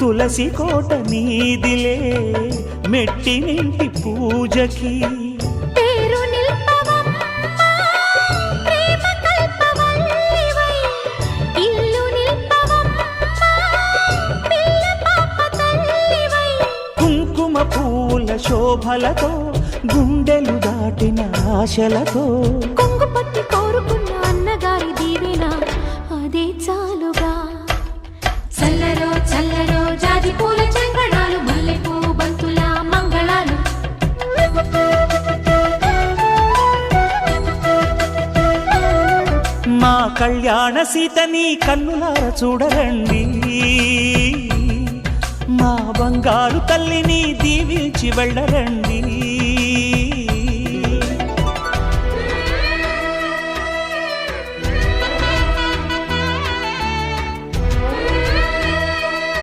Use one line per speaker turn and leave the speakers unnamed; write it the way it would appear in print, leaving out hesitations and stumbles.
తులసి కోట నీదిలే మెట్టినింటి పూజకి
పేరు నిల్పవమ్మా ప్రేమ కల్పవల్లివై ఇల్లు నిల్పవమ్మా పిల్ల పాప తల్లివై
కుంకుమ పూల శోభలతో గుండెలు దాటిన ఆశలతో
కొంగు పట్టి కోరుకున్న అన్నగారి దీవెన అదే చాలుగా చల్లరో చల్లరో జాజి పూల చంగడాలు మల్లెపూ బంతుల మంగళాలు
మా కళ్యాణ సీతని కన్నులార చూడరండి మా బంగారు తల్లిని దీవించి వెళ్ళరండి